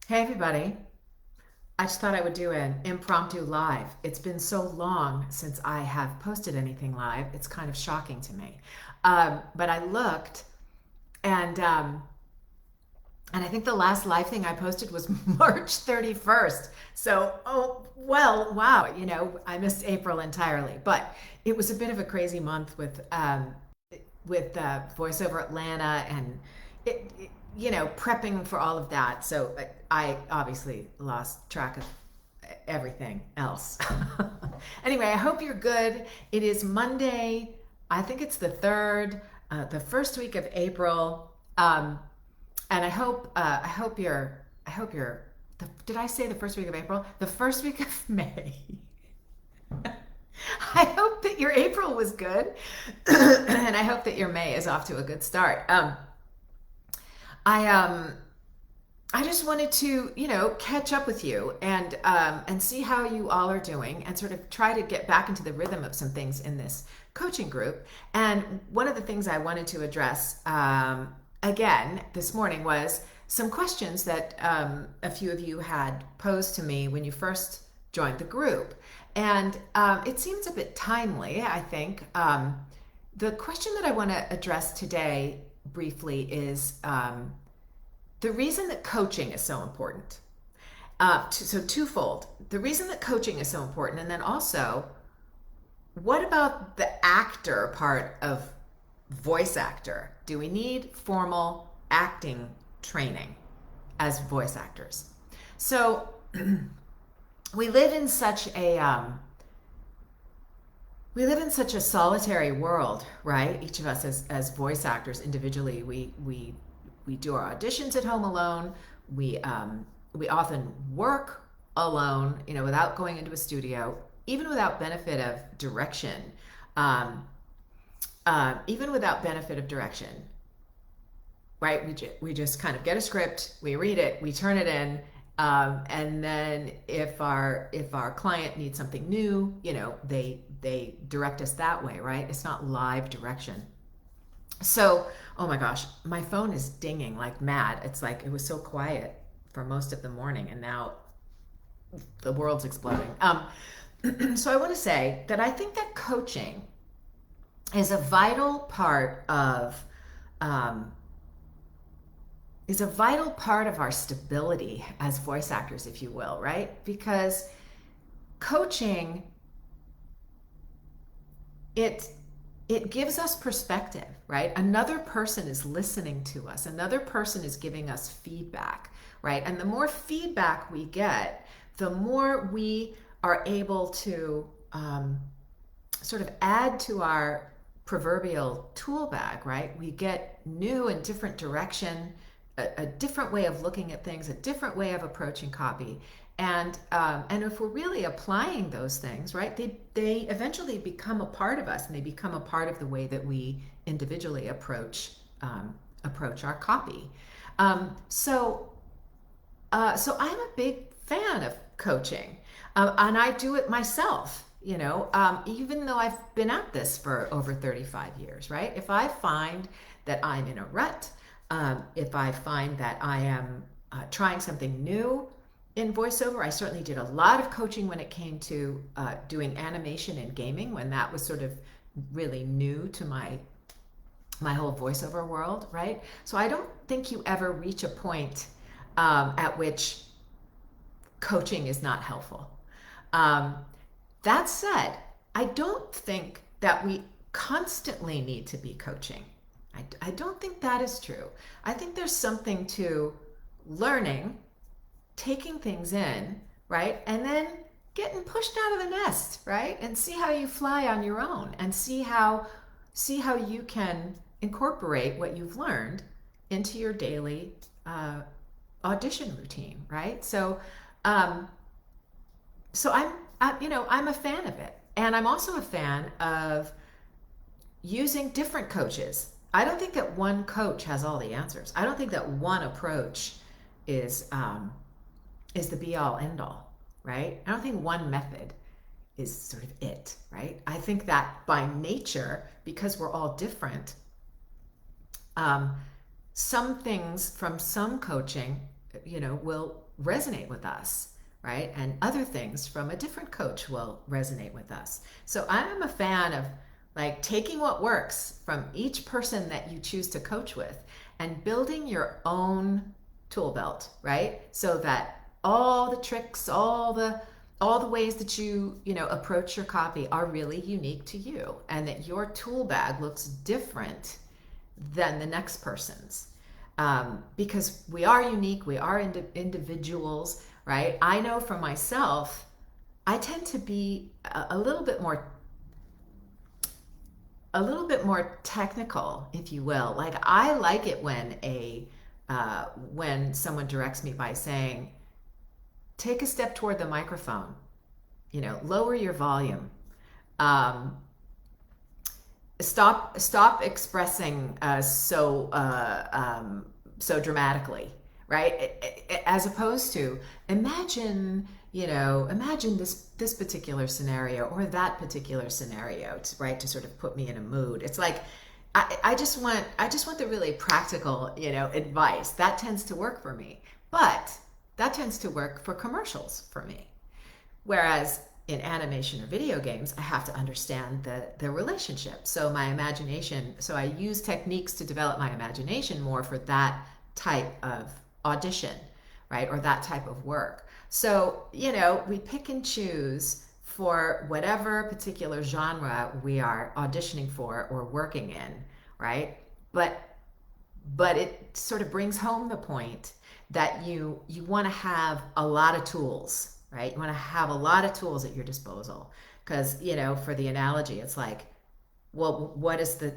Hey everybody. I just thought I would do an impromptu live. It's been so long since I have posted anything live. It's kind of shocking to me. But I looked and um, and I think the last live thing I posted was March 31st. So, oh, well, wow, I missed April entirely. But it was a bit of a crazy month with Voiceover Atlanta and prepping for all of that. So I obviously lost track of everything else. Anyway, I hope you're good. It is Monday. I think it's the third, the first week of April, and I hope you're. Did I say the first week of April? The first week of May. I hope that your April was good, and I hope that your May is off to a good start. I I just wanted to, catch up with you and see how you all are doing, and sort of try to get back into the rhythm of some things in this coaching group. And one of the things I wanted to address again this morning was some questions that a few of you had posed to me when you first joined the group, and it seems a bit timely. I think the question that I want to address today briefly is. The reason that coaching is so important. So twofold. The reason that coaching is so important, and then also, what about the actor part of voice actor? Do we need formal acting training as voice actors? So we live in such a solitary world, right? Each of us as voice actors individually, we do our auditions at home alone. We often work alone, without going into a studio, even without benefit of direction. Um, Even without benefit of direction, right? We just kind of get a script, we read it, we turn it in, and then if our client needs something new, they direct us that way, right? It's not live direction. So, oh my gosh, my phone is dinging like mad. It's like it was so quiet for most of the morning, and now the world's exploding. So I want to say that I think that coaching is a vital part of um, our stability as voice actors, if you will, right? Because coaching, it it gives us perspective, right? Another person is listening to us, another person is giving us feedback, right? And the more feedback we get, the more we are able to sort of add to our proverbial tool bag, right? We get new and different direction, a different way of looking at things, a different way of approaching copy. And if we're really applying those things, right, they eventually become a part of us, and they become a part of the way that we individually approach our copy. So so I'm a big fan of coaching, and I do it myself. Even though I've been at this for over 35 years, right? If I find that I'm in a rut, if I find that I am trying something new in voiceover, I certainly did a lot of coaching when it came to doing animation and gaming, when that was sort of really new to my whole voiceover world, right? So I don't think you ever reach a point at which coaching is not helpful. Um, that said, I don't think that we constantly need to be coaching. I don't think that is true. I think there's something to learning, taking things in, right? And then getting pushed out of the nest, right? And see how you fly on your own, and see how you can incorporate what you've learned into your daily audition routine, right? Um, so I'm a fan of it, and I'm also a fan of using different coaches. I don't think that one coach has all the answers. I don't think that one approach is is the be all end all, right? I don't think one method is sort of it, right? I think that by nature, because we're all different, um, some things from some coaching, will resonate with us, right? And other things from a different coach will resonate with us. So I am a fan of like taking what works from each person that you choose to coach with and building your own tool belt, right? So that all the tricks, all the ways that you know approach your copy are really unique to you, and that your tool bag looks different than the next person's, because we are unique, we are individuals, right? I know for myself, I tend to be a little bit more technical, if you will. Like I like it when someone directs me by saying, take a step toward the microphone, you know, lower your volume, um, stop expressing so dramatically, right? As opposed to imagine this particular scenario or that particular scenario, right? To sort of put me in a mood. It's like I just want the really practical, you know, advice that tends to work for me, but that tends to work for commercials for me. Whereas in animation or video games, I have to understand the relationship. So I use techniques to develop my imagination more for that type of audition, right? Or that type of work. So, you know, we pick and choose for whatever particular genre we are auditioning for or working in, right? But it sort of brings home the point that you want to have a lot of tools, right? You want to have a lot of tools at your disposal, because, you know, for the analogy, it's like, well, what does the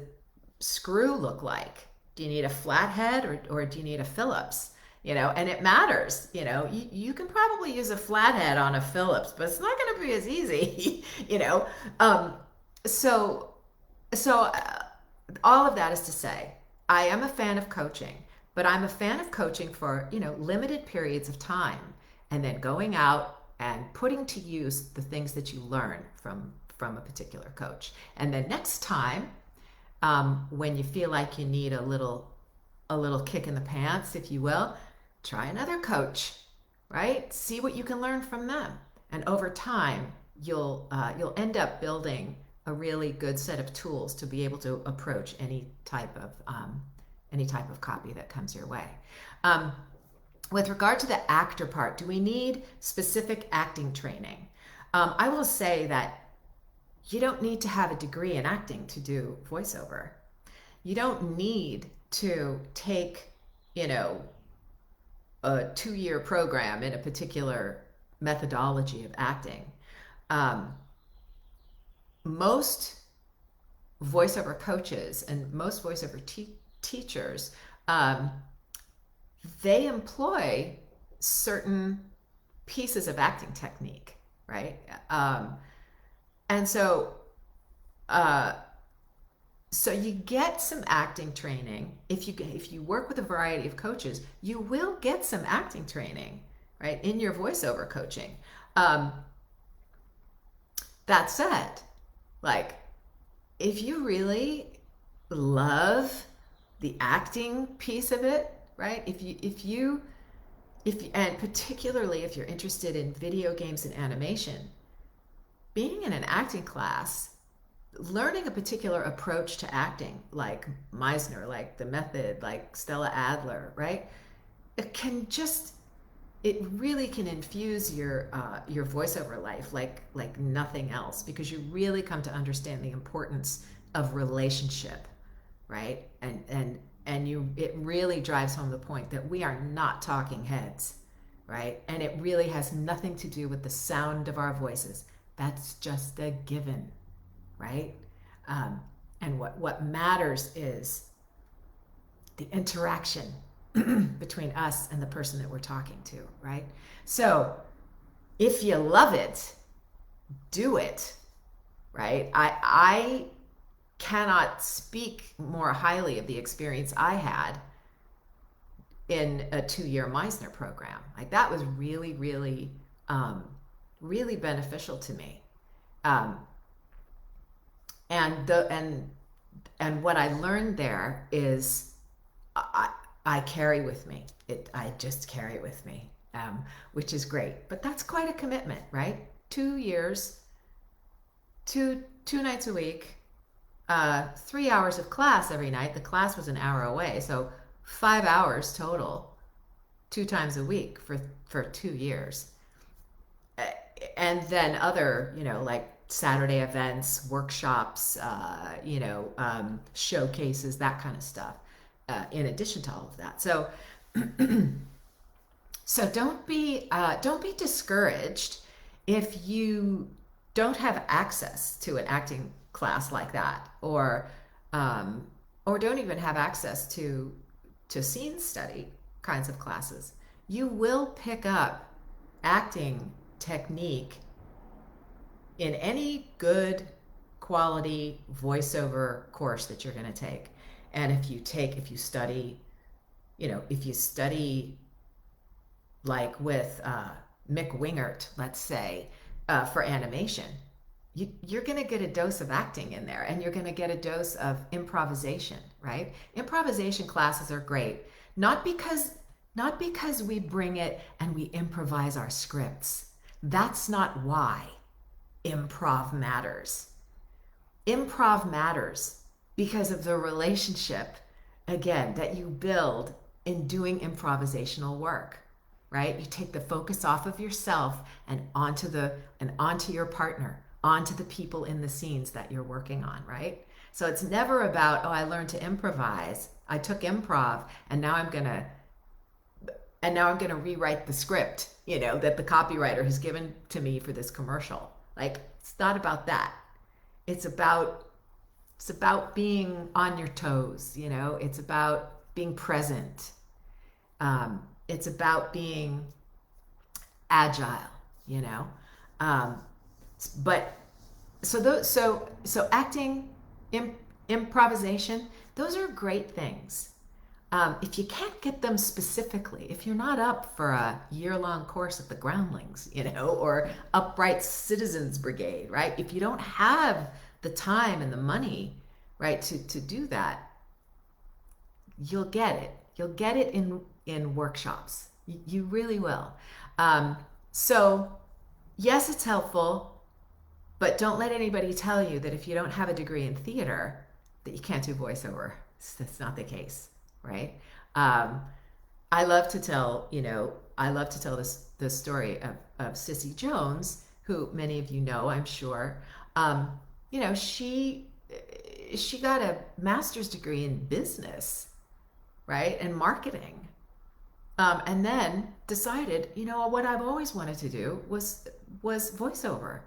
screw look like? Do you need a flathead or do you need a Phillips? You know, and it matters. You know, you can probably use a flathead on a Phillips, but it's not going to be as easy. You know, so all of that is to say, I am a fan of coaching, but I'm a fan of coaching for, you know, limited periods of time, and then going out and putting to use the things that you learn from a particular coach. And then next time, when you feel like you need a little kick in the pants, if you will, try another coach, right? See what you can learn from them, and over time, you'll end up building a really good set of tools to be able to approach any type of copy that comes your way. With regard to the actor part, do we need specific acting training? I will say that you don't need to have a degree in acting to do voiceover. You don't need to take, you know, a 2-year program in a particular methodology of acting. Most voiceover coaches and most voiceover teachers, they employ certain pieces of acting technique, right? And so you get some acting training. If you work with a variety of coaches, you will get some acting training, right, in your voiceover coaching. That said, like, if you really love the acting piece of it, right? And particularly if you're interested in video games and animation, being in an acting class, learning a particular approach to acting, like Meisner, like the method, like Stella Adler, right? It really can infuse your voiceover life like nothing else, because you really come to understand the importance of relationship, right? And it really drives home the point that we are not talking heads, right? And it really has nothing to do with the sound of our voices. That's just a given, right? And what matters is the interaction between us and the person that we're talking to, right? So if you love it, do it, right? I cannot speak more highly of the experience I had in a 2-year Meisner program. Like, that was really, really, really beneficial to me. And what I learned there is I carry with me. I just carry it with me. which is great. But that's quite a commitment, right? 2 years, two nights a week, 3 hours of class every night. The class was an hour away, so 5 hours total, 2 times a week for 2 years. And then other, like Saturday events, workshops, showcases, that kind of stuff, in addition to all of that. So don't be discouraged if you don't have access to an acting class like that, or don't even have access to scene study kinds of classes. You will pick up acting technique in any good quality voiceover course that you're going to take. And if you study, like with Mick Wingert, let's say, for animation, you're going to get a dose of acting in there, and you're going to get a dose of improvisation, right? Improvisation classes are great, not because we bring it and we improvise our scripts. That's not why improv matters. Improv matters because of the relationship, again, that you build in doing improvisational work, right? You take the focus off of yourself and onto your partner, onto the people in the scenes that you're working on, right? So it's never about, oh, I learned to improvise. I took improv and now I'm going to rewrite the script, that the copywriter has given to me for this commercial. Like, it's not about that. It's about being on your toes, it's about being present. It's about being agile, but so acting, improvisation, those are great things. If you can't get them specifically, if you're not up for a year-long course at the Groundlings, or Upright Citizens Brigade, right? If you don't have the time and the money, right, to do that, you'll get it. You'll get it in workshops. You really will. So yes, it's helpful, but don't let anybody tell you that if you don't have a degree in theater, that you can't do voiceover. That's not the case. Right? I love to tell the story of Cissy Jones, who many of you know, I'm sure. She got a master's degree in business, right, and marketing, and then decided, what I've always wanted to do was voiceover,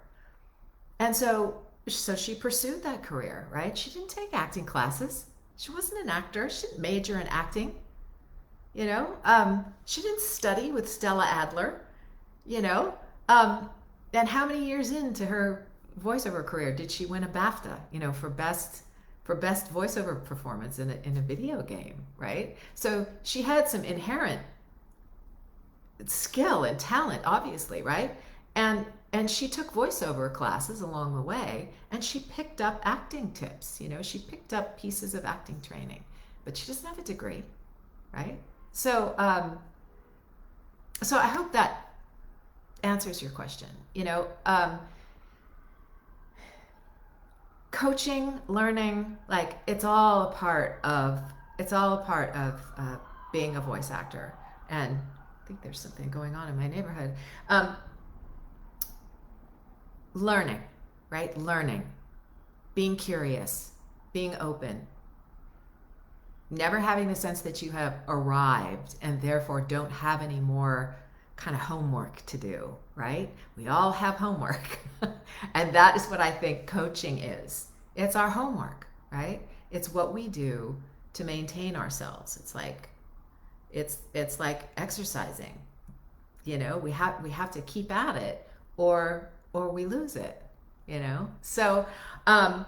and so she pursued that career, right? She didn't take acting classes. She wasn't an actor. She didn't major in acting. She didn't study with Stella Adler. And how many years into her voiceover career did she win a BAFTA? For best voiceover performance in a video game, right? So she had some inherent skill and talent, obviously, right? And she took voiceover classes along the way, and she picked up acting tips. She picked up pieces of acting training, but she doesn't have a degree, right? So I hope that answers your question. Coaching, learning, like it's all a part of being a voice actor. And I think there's something going on in my neighborhood. Learning, right? Learning, being curious, being open, never having the sense that you have arrived and therefore don't have any more kind of homework to do, right? We all have homework. And that is what I think coaching is. It's our homework, right? It's what we do to maintain ourselves. It's like exercising. We have to keep at it, or we lose it, So I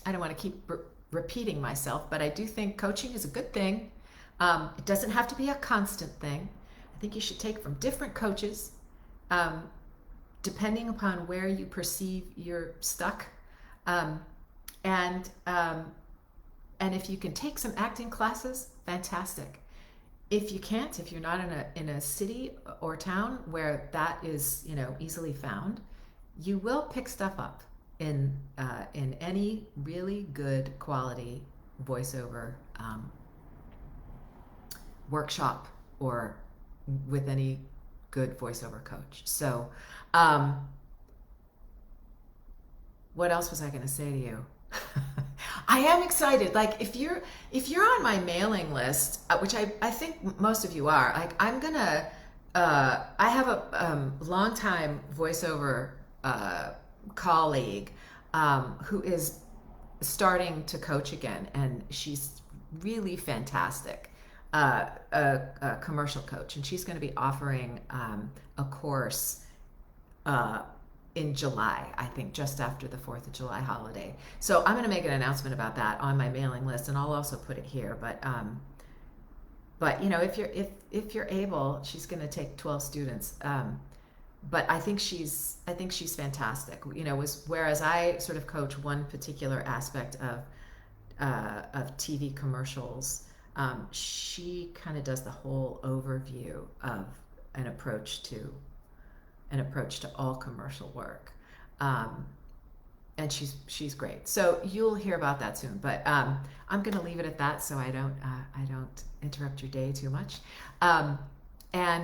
don't want to keep repeating myself, but I do think coaching is a good thing. It doesn't have to be a constant thing. I think you should take from different coaches, depending upon where you perceive you're stuck. And if you can take some acting classes, fantastic. If you can't, if you're not in a city or town where that is, easily found, you will pick stuff up in any really good quality voiceover workshop, or with any good voiceover coach. So, what else was I going to say to you? I am excited. Like, if you're on my mailing list, which I think most of you are, like, I'm gonna I have a longtime voiceover colleague who is starting to coach again, and she's really fantastic. A commercial coach, and she's going to be offering a course uh, in July, I think, just after the 4th of July holiday. So I'm going to make an announcement about that on my mailing list, and I'll also put it here. But if you're able, she's going to take 12 students. But I think she's fantastic. Whereas I sort of coach one particular aspect of TV commercials, she kind of does the whole overview of an approach to all commercial work, and she's great. So you'll hear about that soon. But I'm going to leave it at that, so I don't interrupt your day too much. And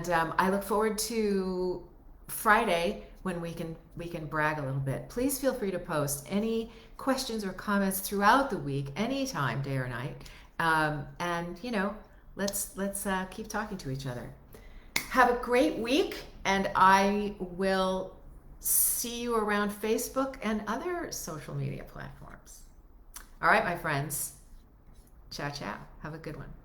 I look forward to Friday, when we can brag a little bit. Please feel free to post any questions or comments throughout the week, anytime, day or night. And let's keep talking to each other. Have a great week, and I will see you around Facebook and other social media platforms. All right, my friends. Ciao, ciao. Have a good one.